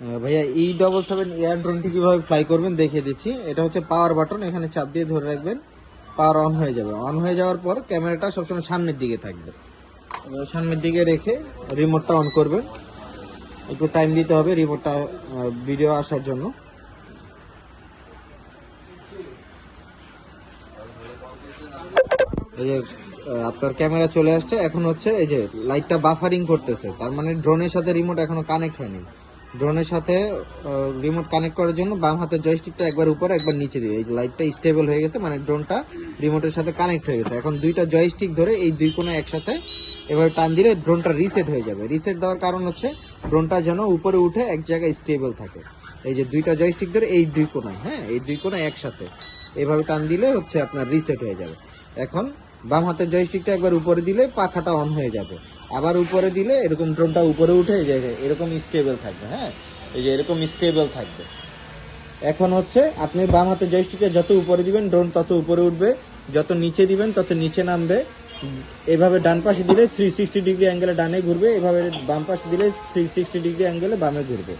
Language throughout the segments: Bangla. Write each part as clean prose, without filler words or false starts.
ভাইয়া E77 এয়ার ড্রোনটি কিভাবে ফ্লাই করবেন দেখিয়ে দিচ্ছি। এটা হচ্ছে পাওয়ার বাটন, এখানে চাপ দিয়ে ধরে রাখবেন, পাওয়ার অন হয়ে যাবে। অন হয়ে যাওয়ার পর ক্যামেরাটা সবসময় সামনের দিকে থাকবে, সামনের দিকে রেখে রিমোটটা অন করবেন। একটু টাইম দিতে হবে রিমোটটা ভিডিও আসার জন্য। এই যে আপনার ক্যামেরা চলে আসছে। এখন হচ্ছে এই যে লাইটটা বাফারিং করতেছে, তার মানে ড্রোনের সাথে রিমোট এখনো কানেক্ট হয়নি। ড্রোনের সাথে রিমোট কানেক্ট করার জন্য বাম হাতের জয়স্টিকটা একবার উপরে একবার নিচে দিয়ে এই যে লাইটটা স্টেবল হয়ে গেছে, মানে ড্রোনটা রিমোটের সাথে কানেক্ট হয়ে গেছে। এখন দুইটা জয়স্টিক ধরে এই দুই কোণা একসাথে এভাবে টান দিলে ড্রোনটা রিসেট হয়ে যাবে। রিসেট দেওয়ার কারণ হচ্ছে ড্রোনটা যেন উপরে উঠে এক জায়গায় স্টেবল থাকে। এই যে দুইটা জয়স্টিক ধরে এই দুই কোণায়, হ্যাঁ এই দুই কোণায় একসাথে এভাবে টান দিলে হচ্ছে আপনার রিসেট হয়ে যাবে। এখন বাম হাতের জয়স্টিকটা একবার উপরে দিলে পাখাটা অন হয়ে যাবে, আবার উপরে দিলে এরকম ড্রোনটা উপরে উঠে যায় এরকম স্টেবল থাকবে। হ্যাঁ এই যে এরকম স্টেবল থাকবে। এখন হচ্ছে আপনি বাম হাতের জয়স্টিকে যত উপরে দিবেন ড্রোন তত উপরে উঠবে, যত নিচে দিবেন তত নিচে নামবে। এভাবে ডান পাশে দিলে 360 ডিগ্রি অ্যাঙ্গেলে ডানে ঘুরবে, এভাবে বাম পাশে দিলে 360 ডিগ্রি অ্যাঙ্গেলে বামে ঘুরবে।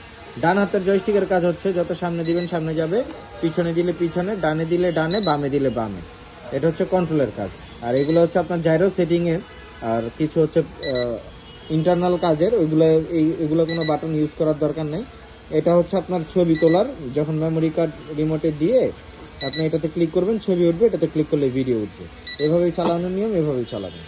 ডান হাতের জয়স্টিকের কাজ হচ্ছে যত সামনে দিবেন সামনে যাবে, পিছনে দিলে পিছনে, ডানে দিলে ডানে, বামে দিলে বামে। এটা হচ্ছে কন্ট্রোলের কাজ। আর এগুলো হচ্ছে আপনার জাইরো সেটিং এর, আর কিছু হচ্ছে ইন্টারনাল কাজের, এগুলো কোনো বাটন ইউজ করার দরকার নেই। এটা হচ্ছে আপনার ছবি তোলার, যখন মেমোরি কার্ড রিমোটে দিয়ে আপনি এটাতে ক্লিক করবেন ছবি উঠবে, এটাতে ক্লিক করলে ভিডিও উঠবে। এভাবেই চালানোর নিয়ম, এভাবেই চালাবেন।